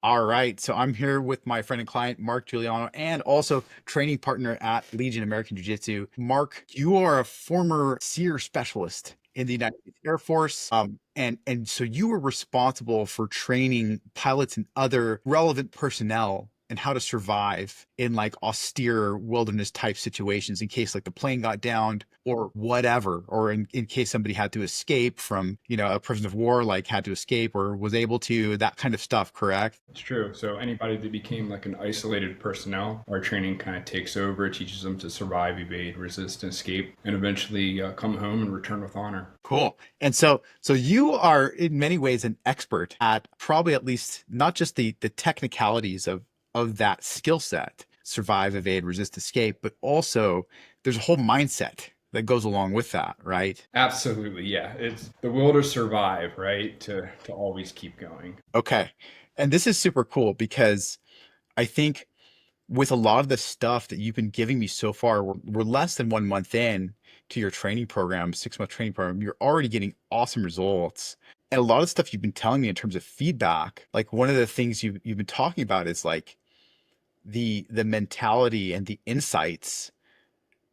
All right. So I'm here with my friend and client, Mark Juliano, and also training partner at Legion American Jiu-Jitsu. Mark, you are a former SERE specialist in the United States Air Force. And so you were responsible for training pilots and other relevant personnel and how to survive in like austere wilderness type situations in case like the plane got downed or whatever, or in case somebody had to escape from, a prisoner of war, like had to escape or was able to, that kind of stuff, correct? It's true. So anybody that became like an isolated personnel, our training kind of takes over, teaches them to survive, evade, resist, and escape, and eventually come home and return with honor. Cool. And so you are in many ways an expert at probably at least not just the technicalities of that skill set, survive, evade, resist, escape, but also there's a whole mindset that goes along with that, right? Absolutely, yeah. It's the will to survive, right? To always keep going. Okay. And this is super cool because I think with a lot of the stuff that you've been giving me so far, we're less than 1 month in to your training program, 6 month training program. You're already getting awesome results. And a lot of stuff you've been telling me in terms of feedback, like one of the things you've been talking about is like the mentality and the insights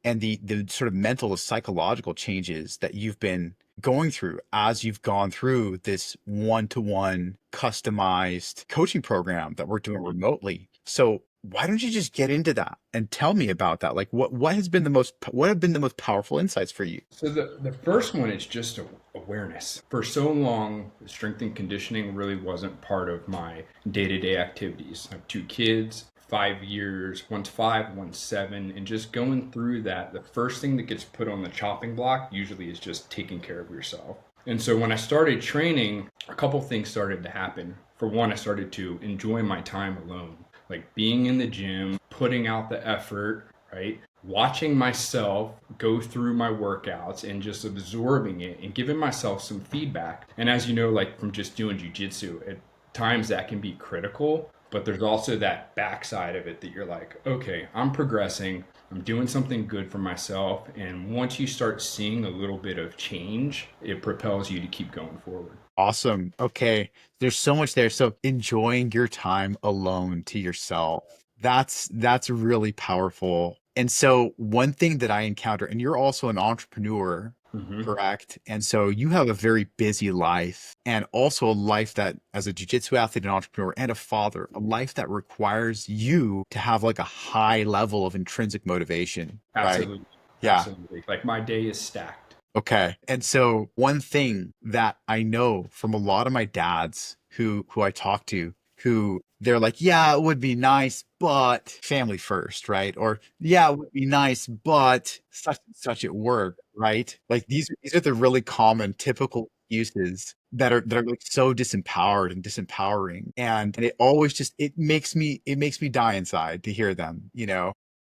and the sort of mental and psychological changes that you've been going through as you've gone through this one-to-one customized coaching program that we're doing remotely. So why don't you just get into that and tell me about that? Like what have been the most powerful insights for you? So the first one is just awareness. For so long, strength and conditioning really wasn't part of my day-to-day activities. I have two kids, 5 years, one's 5, one's 7, and just going through that, the first thing that gets put on the chopping block usually is just taking care of yourself. And so when I started training, a couple things started to happen. For one, I started to enjoy my time alone, like being in the gym, putting out the effort, right? Watching myself go through my workouts and just absorbing it and giving myself some feedback. And as you know, like from just doing jujitsu, at times that can be critical, but there's also that backside of it that you're like, okay, I'm progressing, I'm doing something good for myself. And once you start seeing a little bit of change, it propels you to keep going forward. Awesome. Okay. There's so much there. So enjoying your time alone to yourself. That's really powerful. And so one thing that I encounter, and you're also an entrepreneur, Hmm. correct? And so you have a very busy life and also a life that as a jujitsu athlete and entrepreneur and a father, a life that requires you to have like a high level of intrinsic motivation, right? Absolutely. Yeah. Absolutely. Like my day is stacked. Okay. And so one thing that I know from a lot of my dads who I talk to, who they're like, yeah, it would be nice, but family first, right? Or yeah, it would be nice, but such and such at work, right? Like these are the really common typical excuses that are like so disempowered and disempowering. And it always just it makes me die inside to hear them, you know?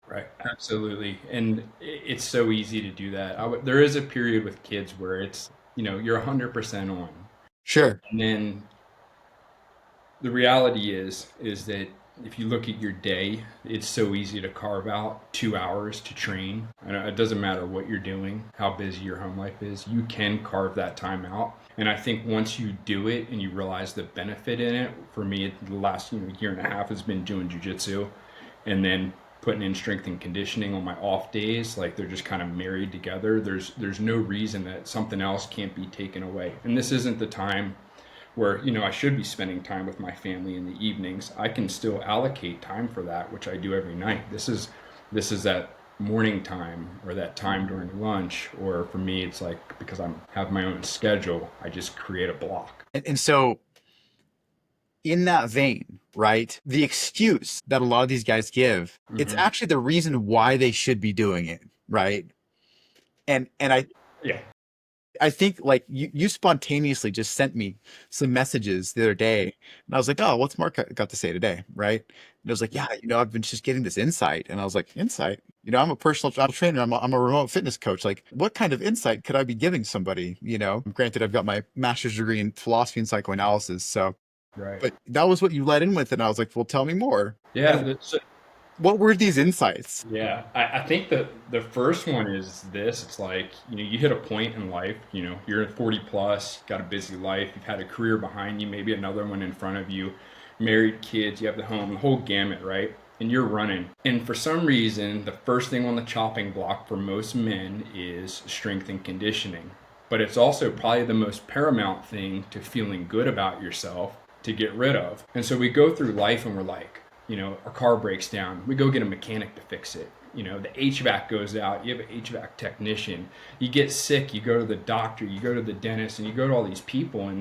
Right, absolutely. And it's so easy to do that. There is a period with kids where it's, you're 100% on. Sure. And then the reality is that if you look at your day, it's so easy to carve out 2 hours to train. And it doesn't matter what you're doing, how busy your home life is, you can carve that time out. And I think once you do it and you realize the benefit in it, for me, the last year and a half has been doing jujitsu, and then putting in strength and conditioning on my off days. Like they're just kind of married together. There's no reason that something else can't be taken away. And this isn't the time where I should be spending time with my family in the evenings. I can still allocate time for that, which I do every night. This is that morning time or that time during lunch, or for me it's like because I have my own schedule, I just create a block. And so in that vein, right? The excuse that a lot of these guys give, it's Hmm. actually the reason why they should be doing it, right? And Yeah. I think like you spontaneously just sent me some messages the other day, and I was like, oh, what's Mark got to say today, right? And it was like, yeah, I've been just getting this insight, and I was like, insight? I'm a personal trainer, I'm a remote fitness coach. Like, what kind of insight could I be giving somebody? Granted, I've got my master's degree in philosophy and psychoanalysis, so Right. but that was what you led in with, and I was like, well, tell me more. Yeah. And what were these insights? Yeah, I think that the first one is this. It's like, you hit a point in life, you're 40 plus, got a busy life, you've had a career behind you, maybe another one in front of you. married, kids, you have the home, the whole gamut, right? And you're running. And for some reason, the first thing on the chopping block for most men is strength and conditioning. But it's also probably the most paramount thing to feeling good about yourself to get rid of. And so we go through life and we're like, our car breaks down. We go get a mechanic to fix it. The HVAC goes out. You have an HVAC technician. You get sick. You go to the doctor. You go to the dentist, and you go to all these people.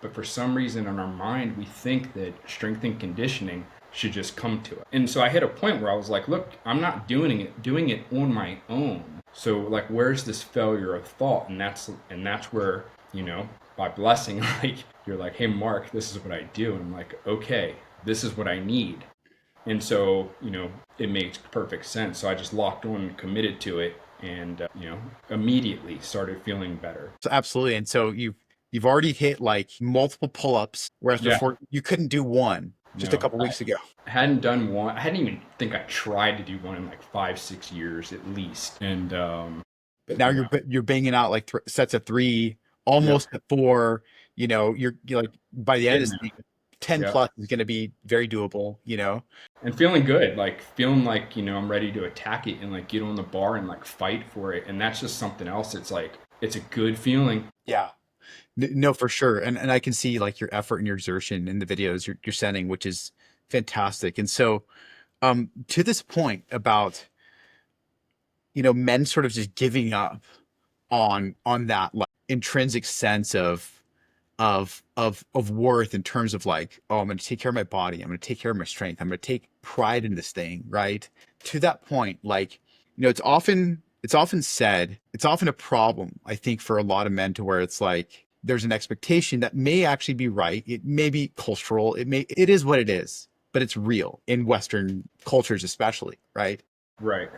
But for some reason in our mind, we think that strength and conditioning should just come to it. And so I hit a point where I was like, look, I'm not doing it on my own. So like, where's this failure of thought? And that's where, by blessing, like you're like, hey, Mark, this is what I do. And I'm like, okay, this is what I need. And so, it makes perfect sense. So I just locked on and committed to it and, immediately started feeling better. So absolutely. And so you've already hit like multiple pull-ups, whereas Yeah. before you couldn't do one just a No, couple weeks ago. I hadn't done one. I hadn't even think I tried to do one in like 5-6 years at least. And, But now you're banging out like sets of three, almost yep, at four. You're like by the end of getting this there. thing, 10 Yep. plus is going to be very doable. And feeling good, like feeling like, I'm ready to attack it and like get on the bar and like fight for it. And that's just something else. It's like, it's a good feeling. Yeah. No, for sure. And I can see like your effort and your exertion in the videos you're sending, which is fantastic. And so, to this point about, men sort of just giving up on that like intrinsic sense of worth in terms of like, oh, I'm going to take care of my body. I'm going to take care of my strength. I'm going to take pride in this thing, right? To that point, like, it's often said, it's often a problem, I think, for a lot of men to where it's like there's an expectation that may actually be right. It may be cultural. It is what it is, but it's real in Western cultures, especially, right? Right.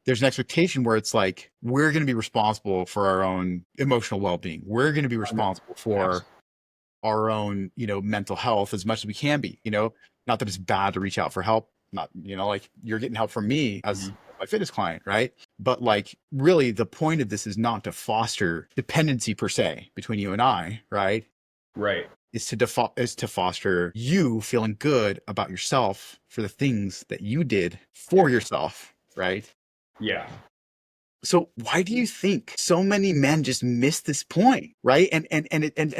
There's an expectation where it's like we're going to be responsible for our own emotional well-being. We're going to be responsible for Absolutely. our own, mental health as much as we can be, not that it's bad to reach out for help. Not, like you're getting help from me as Mhm. my fitness client, right? But like really the point of this is not to foster dependency per se between you and I, right? Right. Is to foster you feeling good about yourself for the things that you did for yourself, right? Yeah. So why do you think so many men just miss this point, right? And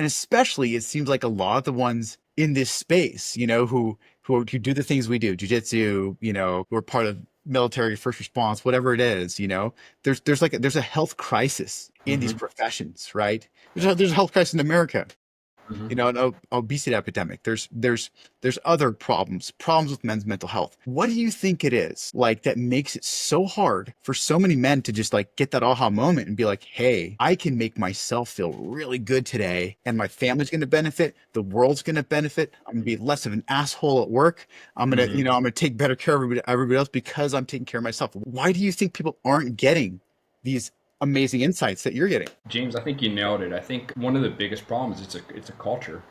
especially it seems like a lot of the ones in this space, who do the things we do, jujitsu, who are part of military, first response, whatever it is, there's a health crisis in these Hmm. professions, right? There's a health crisis in America, Hmm. an obesity epidemic. There's other problems with men's mental health. What do you think it is like that makes it so hard for so many men to just like get that aha moment and be like, hey, I can make myself feel really good today, and my family's going to benefit, the world's going to benefit. I'm going to be less of an asshole at work. I'm going to take better care of everybody else because I'm taking care of myself. Why do you think people aren't getting these amazing insights that you're getting? James, I think you nailed it. I think one of the biggest problems it's a culture.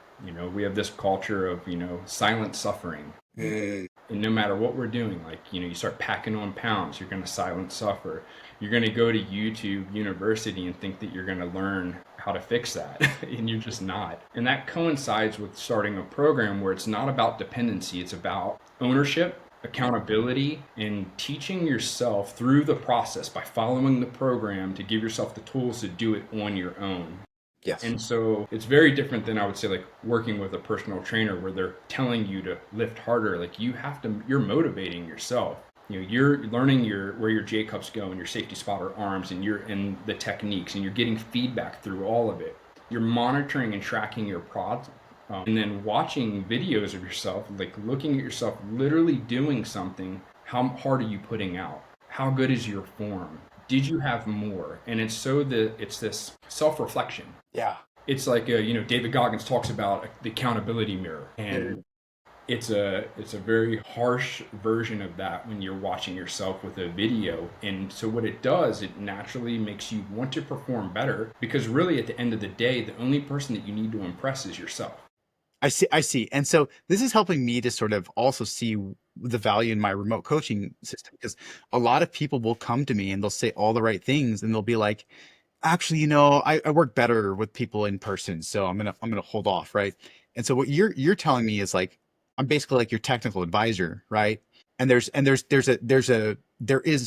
We have this culture of silent suffering, Mm. and no matter what we're doing, like you start packing on pounds, you're going to silent suffer. You're going to go to YouTube University and think that you're going to learn how to fix that, and you're just not. And that coincides with starting a program where it's not about dependency; it's about ownership, accountability, and teaching yourself through the process by following the program to give yourself the tools to do it on your own. Yes. And so it's very different than I would say like working with a personal trainer where they're telling you to lift harder. Like you're motivating yourself. You're learning where your J cups go and your safety spotter arms and you're in the techniques and you're getting feedback through all of it. You're monitoring and tracking your prods, and then watching videos of yourself, like looking at yourself literally doing something. How hard are you putting out? How good is your form? Did you have more? And it's this self-reflection. Yeah. It's like David Goggins talks about the accountability mirror, and it's a very harsh version of that when you're watching yourself with a video. And so what it does, it naturally makes you want to perform better because really at the end of the day, the only person that you need to impress is yourself. I see. And so this is helping me to sort of also see the value in my remote coaching system because a lot of people will come to me and they'll say all the right things and they'll be like, actually, I work better with people in person, so I'm gonna hold off, right? And so what you're telling me is like I'm basically like your technical advisor, right? And there is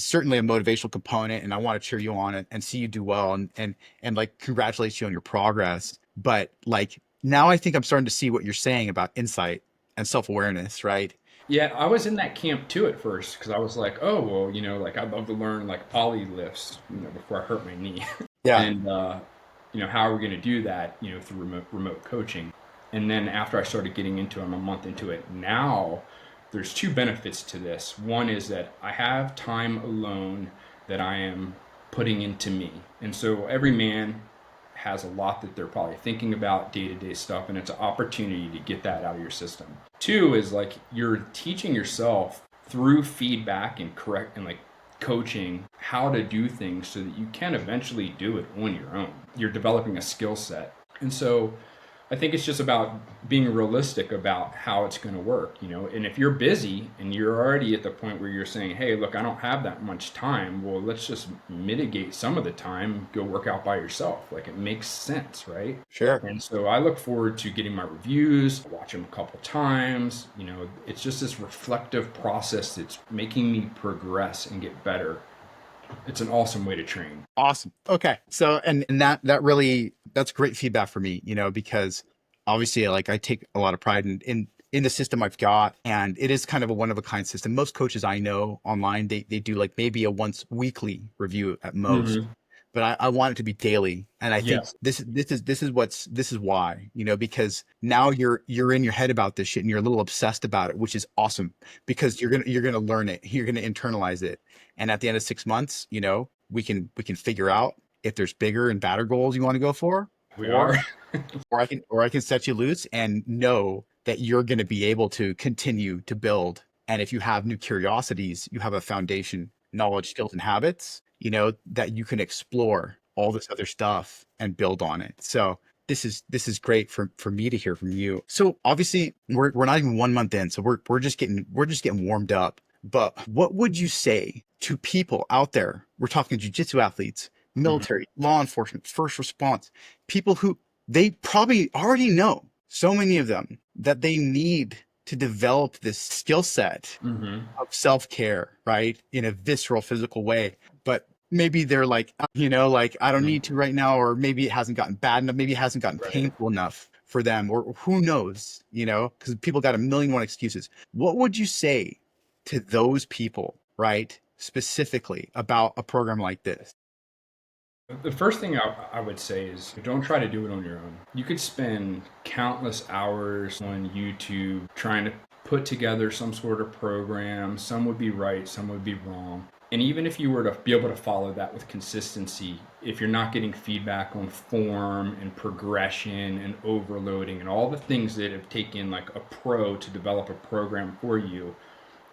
certainly a motivational component, and I want to cheer you on and see you do well, and like congratulate you on your progress. But like now I think I'm starting to see what you're saying about insight and self-awareness, right? Yeah, I was in that camp too at first because I was like, oh, well, like I'd love to learn like poly lifts, before I hurt my knee. Yeah. And, how are we going to do that, through remote coaching? And then after I started getting into it, I'm a month into it now, there's two benefits to this. One is that I have time alone that I am putting into me. And so every man has a lot that they're probably thinking about day to day stuff, and it's an opportunity to get that out of your system. Two is like you're teaching yourself through feedback and correct and like coaching how to do things so that you can eventually do it on your own. You're developing a skill set. And so I think it's just about being realistic about how it's going to work. And if you're busy and you're already at the point where you're saying, hey, look, I don't have that much time, well, let's just mitigate some of the time, go work out by yourself. Like it makes sense, right? Sure. And so I look forward to getting my reviews, watch them a couple times. It's just this reflective process that's making me progress and get better. It's an awesome way to train. Awesome. Okay. So, and that really, that's great feedback for me, because obviously like I take a lot of pride in the system I've got, and it is kind of a one of a kind system. Most coaches I know online, they do like maybe a once weekly review at most, Mm-hmm. but I want it to be daily. And I think Yes. this is why, because now you're in your head about this shit and you're a little obsessed about it, which is awesome because you're gonna learn it, you're gonna internalize it, and at the end of 6 months, we can figure out if there's bigger and badder goals you want to go for, We or are. or I can set you loose and know that you're going to be able to continue to build. And if you have new curiosities, you have a foundation, knowledge, skills, and habits, that you can explore all this other stuff and build on it. So this is great for me to hear from you. So obviously we're not even 1 month in, so we're just getting warmed up. But what would you say to people out there? We're talking jujitsu athletes, Mhm. military, law enforcement, first response, people who they probably already know, so many of them, that they need to develop this skill set Mhm. of self-care, right? In a visceral, physical way. But maybe they're like, like I don't need to right now, or maybe it hasn't gotten bad enough, maybe it hasn't gotten Right. painful enough for them, or who knows, because people got a million one excuses. What would you say to those people, right? Specifically about a program like this? The first thing I would say is don't try to do it on your own. You could spend countless hours on YouTube trying to put together some sort of program. Some would be right, some would be wrong. And even if you were to be able to follow that with consistency, if you're not getting feedback on form and progression and overloading and all the things that have taken like a pro to develop a program for you,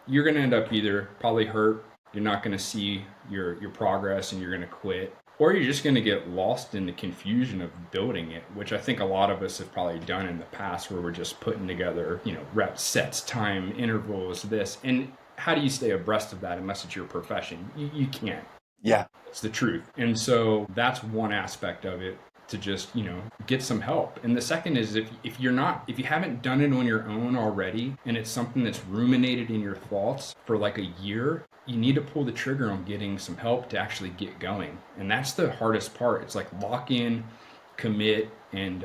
you're going to end up either probably hurt, you're not going to see your progress, and you're going to quit, or you're just going to get lost in the confusion of building it, which I think a lot of us have probably done in the past, where we're just putting together reps, sets, time intervals, this. And how do you stay abreast of that unless it's your profession? You can't. Yeah. It's the truth. And so that's one aspect of it, to just, get some help. And the second is, if you haven't done it on your own already, and it's something that's ruminated in your thoughts for like a year, you need to pull the trigger on getting some help to actually get going. And that's the hardest part. It's like lock in, commit, and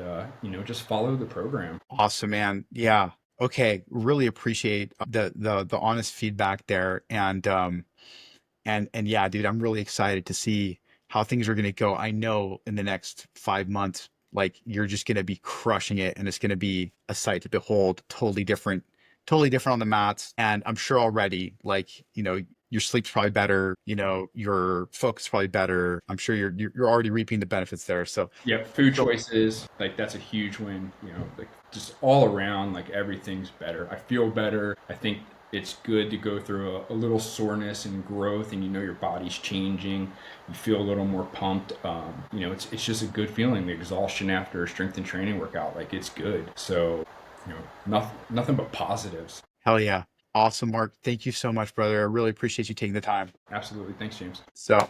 just follow the program. Awesome, man. Yeah. Okay. Really appreciate the honest feedback there. And yeah, dude, I'm really excited to see how things are gonna go. I know in the next 5 months, like you're just gonna be crushing it, and it's gonna be a sight to behold. Totally different on the mats. And I'm sure already, like, your sleep's probably better, your focus is probably better. I'm sure you're already reaping the benefits there. So Yeah, food choices, like that's a huge win, like just all around, like everything's better. I feel better. I think it's good to go through a little soreness and growth, and your body's changing. You feel a little more pumped. It's just a good feeling. The exhaustion after a strength and training workout, like it's good. So, nothing but positives. hell yeah. Awesome, Mark. Thank you so much, brother. I really appreciate you taking the time. Absolutely. Thanks, James. So